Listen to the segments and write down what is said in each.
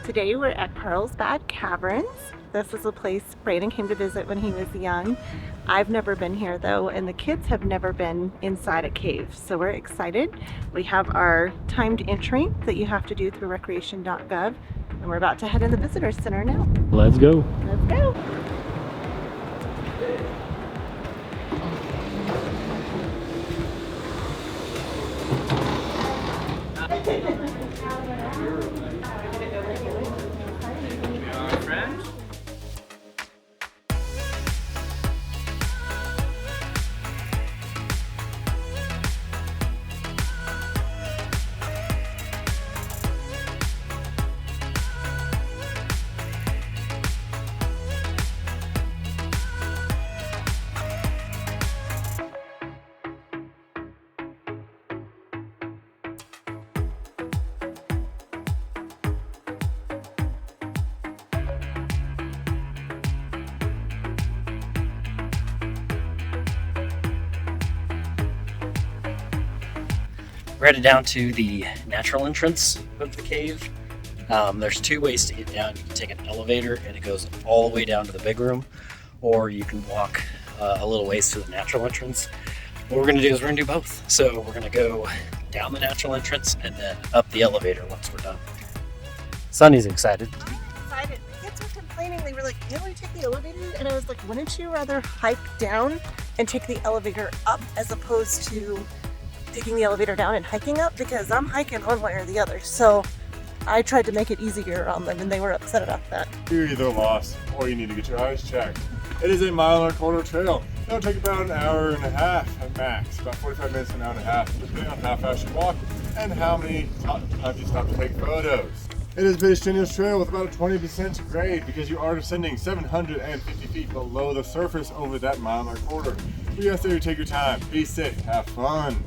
Today we're at Carlsbad Caverns. This is a place Brayden came to visit when he was young. I've never been here though, and the kids have never been inside a cave, so we're excited. We have our timed entry that you have to do through recreation.gov, and we're about to head in the visitor center now. Let's go. Let's go. We're headed down to the natural entrance of the cave. There's two ways to get down. You can take an elevator and it goes all the way down to the big room, or you can walk a little ways to the natural entrance. What we're going to do is we're going to do both. So we're going to go down the natural entrance and then up the elevator once we're done. Sunny's excited. I'm excited. The kids were complaining. They were like, "Can't we take the elevator?" And I was like, "Wouldn't you rather hike down and take the elevator up as opposed to taking the elevator down and hiking up?" Because I'm hiking one way or the other. So I tried to make it easier on them, and they were upset about that. You're either lost or you need to get your eyes checked. It is a 1.25-mile trail. It'll take about an hour and a half at max, about 45 minutes to an hour and a half, depending on how fast you walk and how many times you stop to take photos. It is a pretty strenuous trail with about a 20% grade because you are descending 750 feet below the surface over that 1.25 miles. We ask that you take your time, be safe, have fun.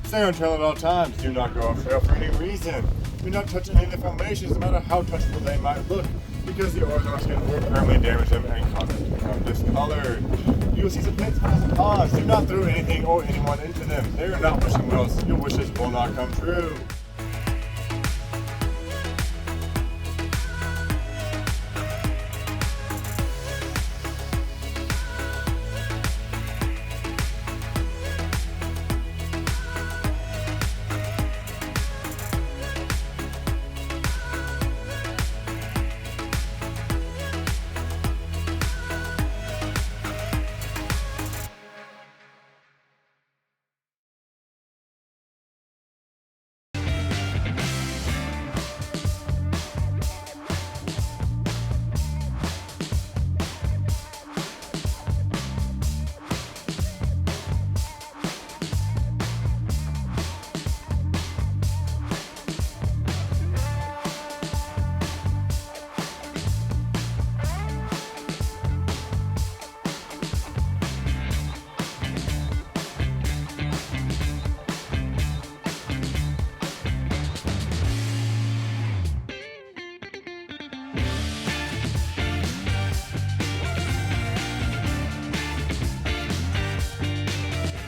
Stay on trail at all times. Do not go off trail for any reason. Do not touch any of the formations, no matter how touchable they might look, because the oils on our skin will permanently damage them and cause them to become discolored. You will see some pits, holes, and ponds. Do not throw anything or anyone into them. They are not wishing wells. Your wishes will not come true.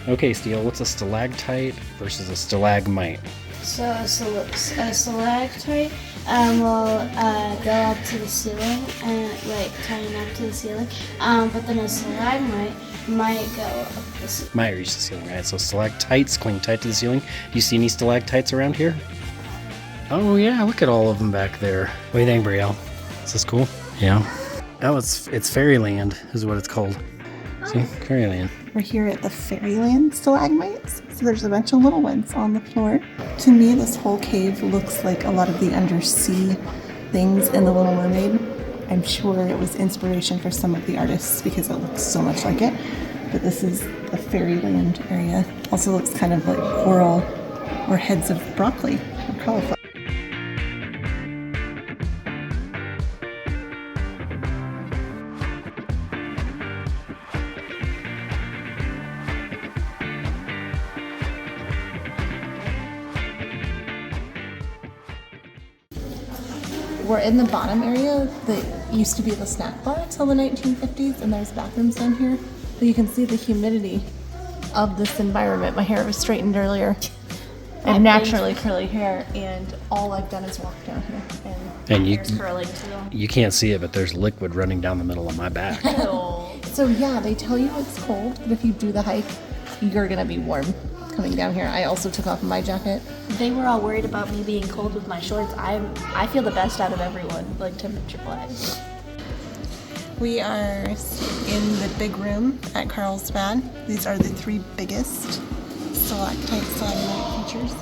Okay, Steele, what's a stalactite versus a stalagmite? So a stalactite will go up to the ceiling and like tying up to the ceiling. But then a stalagmite might go up the ceiling. Might reach the ceiling, right? So stalactites cling tight to the ceiling. Do you see any stalactites around here? Oh yeah, look at all of them back there. What do you think, Brielle? Is this cool? Yeah. Oh, it's Fairyland is what it's called. See, Fairyland. We're here at the Fairyland stalagmites. So there's a bunch of little ones on the floor. To me, this whole cave looks like a lot of the undersea things in The Little Mermaid. I'm sure it was inspiration for some of the artists because it looks so much like it. But this is the Fairyland area. Also looks kind of like coral or heads of broccoli or cauliflower. We're in the bottom area that used to be the snack bar until the 1950s, and there's bathrooms down here. But you can see the humidity of this environment. My hair was straightened earlier. I have naturally curly hair, and all I've done is walk down here. And Hair's curling too. you can't see it, but there's liquid running down the middle of my back. So yeah, they tell you it's cold, but if you do the hike, you're gonna be warm coming down here. I also took off my jacket. They were all worried about me being cold with my shorts. I feel the best out of everyone, like temperature-wise. We are in the big room at Carlsbad. These are the 3 biggest stalactite stalagmite features.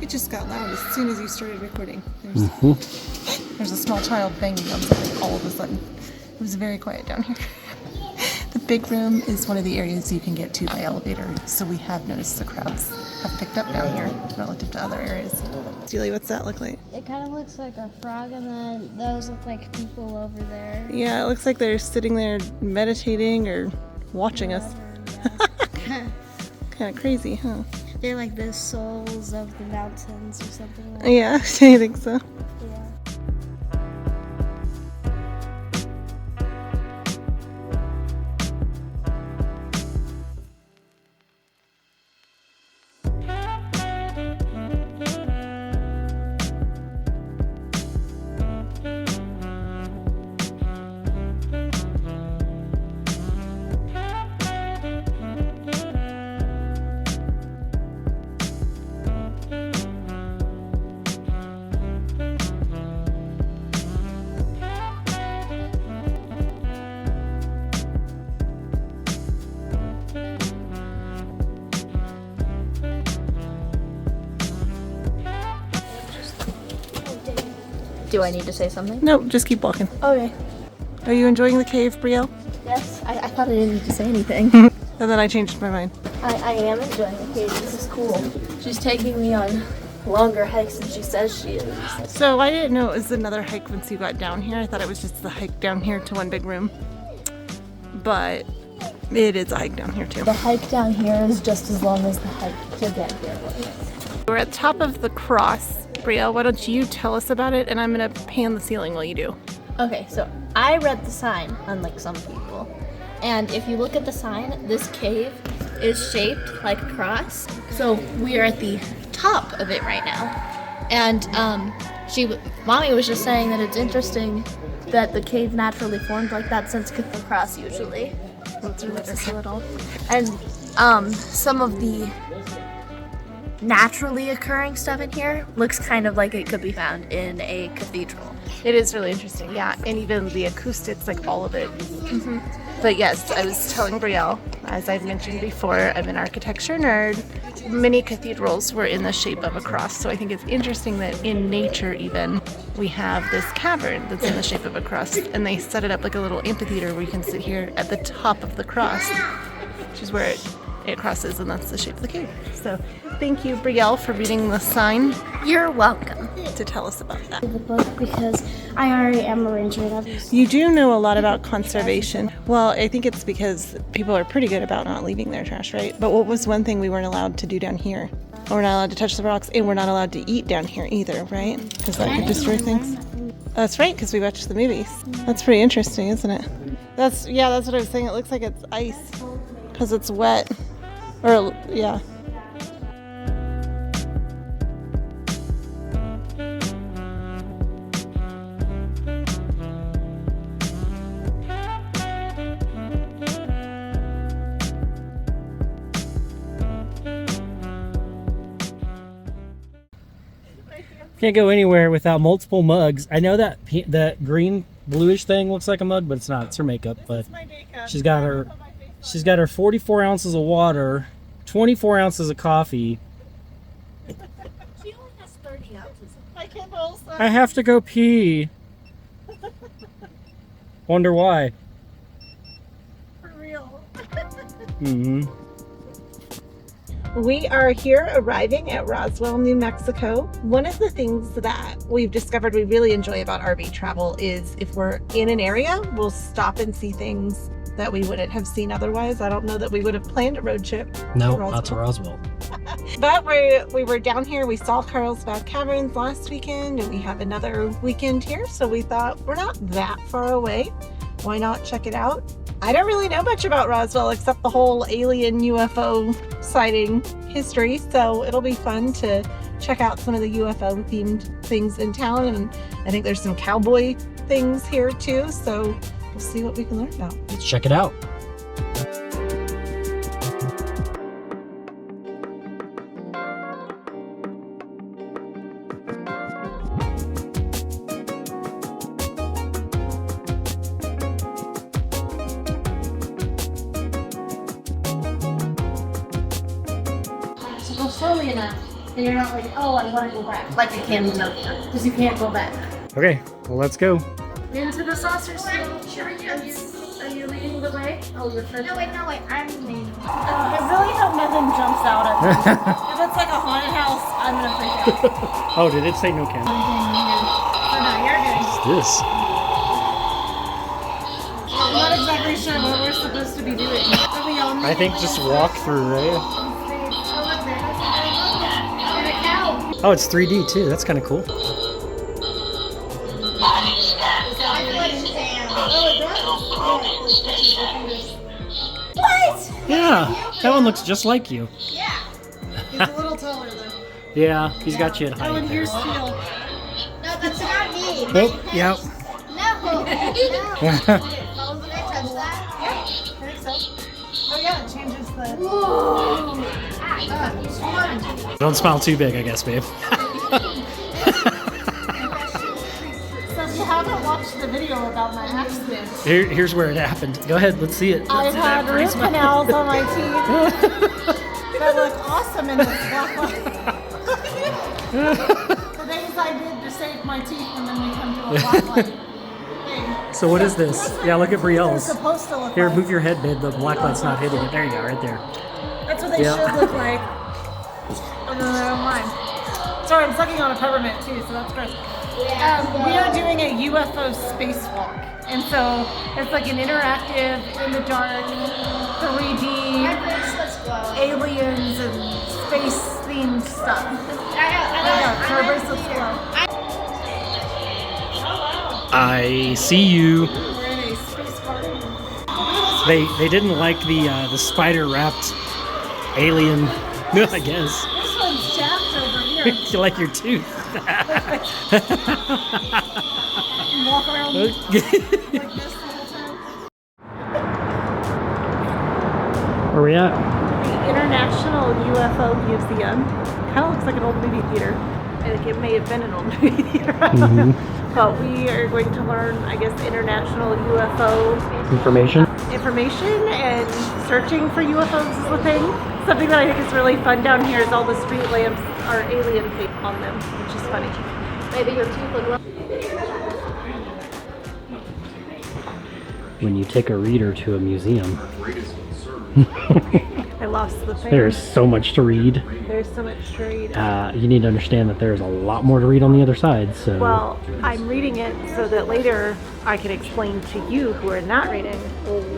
It just got loud as soon as you started recording. There's a small child banging on something all of a sudden. It was very quiet down here. The big room is one of the areas you can get to by elevator, so we have noticed the crowds have picked up down here relative to other areas. Julie, what's that look like? It kind of looks like a frog, and then those look like people over there. Yeah, it looks like they're sitting there meditating or watching us. Kind of crazy, huh? They're like the souls of the mountains or something like that. Yeah, I think so. Yeah. Do I need to say something? Nope, just keep walking. Okay. Are you enjoying the cave, Brielle? Yes, I thought I didn't need to say anything. And then I changed my mind. I am enjoying the cave. This is cool. She's taking me on longer hikes than she says she is. So I didn't know it was another hike once you got down here. I thought it was just the hike down here to one big room. But it is a hike down here too. The hike down here is just as long as the hike to get here was. We're at the top of the cross. Brielle, why don't you tell us about it, and I'm gonna pan the ceiling while you do. Okay, so I read the sign, unlike some people. And if you look at the sign, this cave is shaped like a cross. So we are at the top of it right now. And Mommy was just saying that it's interesting that the cave naturally formed like that since it's a cross usually. That's really Just a little. And some of the naturally occurring stuff in here looks kind of like it could be found in a cathedral. It is really interesting, yeah, and even the acoustics, like all of it. But yes, I was telling Brielle, as I've mentioned before, I'm an architecture nerd. Many cathedrals were in the shape of a cross, so I think it's interesting that in nature even, we have this cavern that's in the shape of a cross, and they set it up like a little amphitheater where you can sit here at the top of the cross, which is where it crosses, and that's the shape of the cave. So thank you, Brielle, for reading the sign You're welcome. to tell us about that. The book because I already am a ranger and I've You do know a lot about conservation. Well, I think it's because people are pretty good about not leaving their trash, right? But what was one thing we weren't allowed to do down here? We're not allowed to touch the rocks, and we're not allowed to eat down here either, right? Because that could destroy things. That's right, because we watched the movies. That's pretty interesting, isn't it? That's what I was saying. It looks like it's ice because it's wet. Or, yeah. Can't go anywhere without multiple mugs. I know that that green bluish thing looks like a mug, but it's not. It's her makeup. But she's got her 44 ounces of water, 24 ounces of coffee. She only has 30 ounces. I have to go pee. Wonder why. For real. Mm-hmm. We are here arriving at Roswell, New Mexico. One of the things that we've discovered we really enjoy about RV travel is if we're in an area, we'll stop and see things that we wouldn't have seen otherwise. I don't know that we would have planned a road trip. No, to not to Roswell. But we were down here. We saw Carlsbad Caverns last weekend, and we have another weekend here. So we thought we're not that far away. Why not check it out? I don't really know much about Roswell except the whole alien UFO sighting history, so it'll be fun to check out some of the UFO themed things in town, and I think there's some cowboy things here too, so we'll see what we can learn about. Let's check it out. So go slowly enough, and you're not like, oh, I want to go back, like I can Nokia, because you can't go back. Okay, well, let's go. Into the saucer still. Are you leading the way? Oh, you're first. No, wait, I'm leading. I really hope nothing jumps out at me. If it's like a haunted house, I'm gonna freak out. Oh, did it say no camera? So no, you're good. What's this? I'm not exactly sure what we're supposed to be doing. Are we all I think just walk through, right? Oh, it's 3D too. That's kind of cool. What? Yeah, that one looks just like you. Yeah. He's a little taller though. Yeah, he's got you at Oh, and height. here's steel. No, that's not me. Oh, yeah. No. Can I touch that? Yeah, I think so. Oh yeah, it changes the... Whoa. Don't smile too big, I guess, babe. So if you haven't watched the video about my accident, Here's where it happened. Go ahead, let's see it. I Let's see had that root pretty smile. canals on my teeth that look awesome in this black light. The days I did to save my teeth and then we come to a black light thing. So what is this? Yeah, look at They're Brielle's. supposed to look Here, like. move your head, babe. The black light's not hitting it. There you go, right there. That's what they Yeah. should look like. Oh no, never mind. Sorry, I'm sucking on a peppermint too, so that's gross. We are doing a UFO spacewalk, and so it's like an interactive, in the dark, 3D aliens and space themed stuff. So our bracelets glow. I see you. We're in a space party. They didn't like the spider wrapped alien. I guess. This one's jacked over here. You like your tooth. Walk around like this the whole time. Where we at? The International UFO Museum. Kind of looks like an old movie theater. I think it may have been an old movie theater. But we are going to learn, I guess, international UFO Information. information, and searching for UFOs is the thing. Something that I think is really fun down here is all the street lamps are alien face on them, which is funny. Maybe your teeth look like. When you take a reader to a museum, I lost the thing. there's so much to read. There's so much to read. You need to understand that there's a lot more to read on the other side. So. Well, I'm reading it so that later I can explain to you who are not reading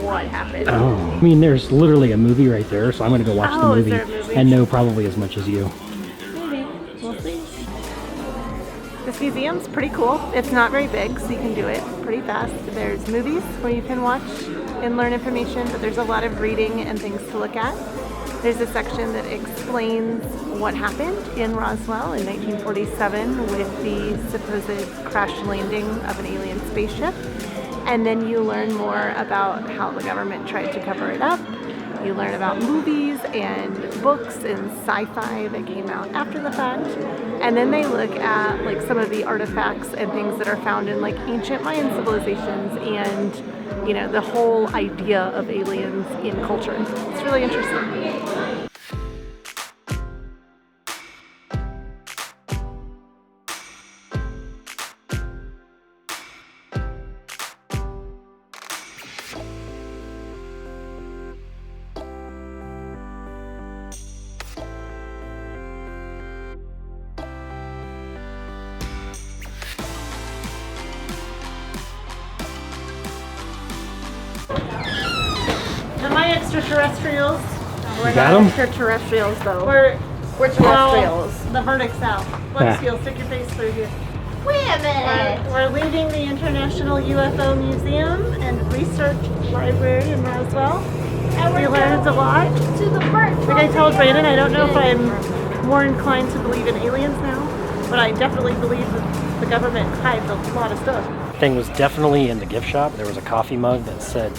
what happened. Oh, I mean, there's literally a movie right there, so I'm gonna go watch the Oh, is movie, there a movie? and know probably as much as you. Maybe. We'll see. This museum's pretty cool. It's not very big, so you can do it pretty fast. There's movies where you can watch and learn information, but there's a lot of reading and things to look at. There's a section that explains what happened in Roswell in 1947 with the supposed crash landing of an alien spaceship. And then you learn more about how the government tried to cover it up. You learn about movies and books and sci-fi that came out after the fact. And then they look at like some of the artifacts and things that are found in like ancient Mayan civilizations and, you know, the whole idea of aliens in culture. It's really interesting. Am I extraterrestrials? We're got not 'em? extraterrestrials though. We're terrestrials. The verdict's out. Let's feel. Stick your face through here. Wait a minute. We're leaving the International UFO Museum and Research Library in Roswell. And We we're learned a lot. to the bird. Like I told Brandon, I don't know if I'm more inclined to believe in aliens now, but I definitely believe that the government hides a lot of stuff. Thing was definitely in the gift shop. There was a coffee mug that said,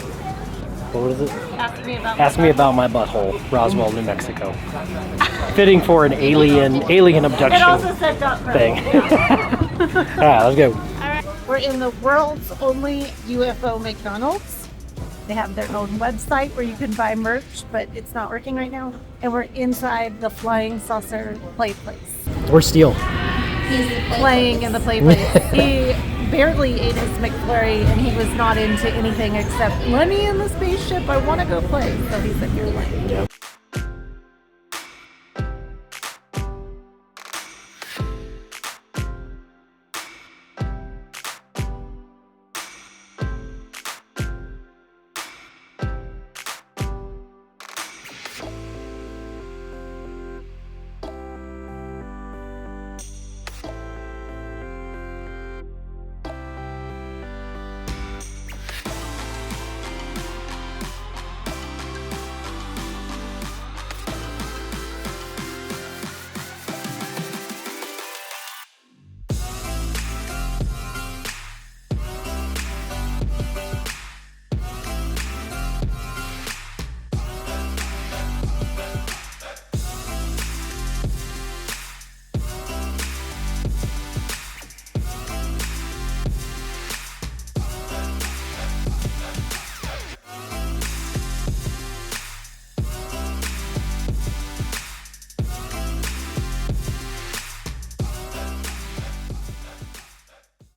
what was it? Ask me about my butthole, Roswell, New Mexico. Fitting for an alien abduction It also said thing. Alright, let's go. We're in the world's only UFO McDonald's. They have their own website where you can buy merch, but it's not working right now. And we're inside the flying saucer play place. Where's Steele? He's playing in the play place. He barely ate his McFlurry and he was not into anything except, let me in the spaceship, I want to go play. So he's in here playing.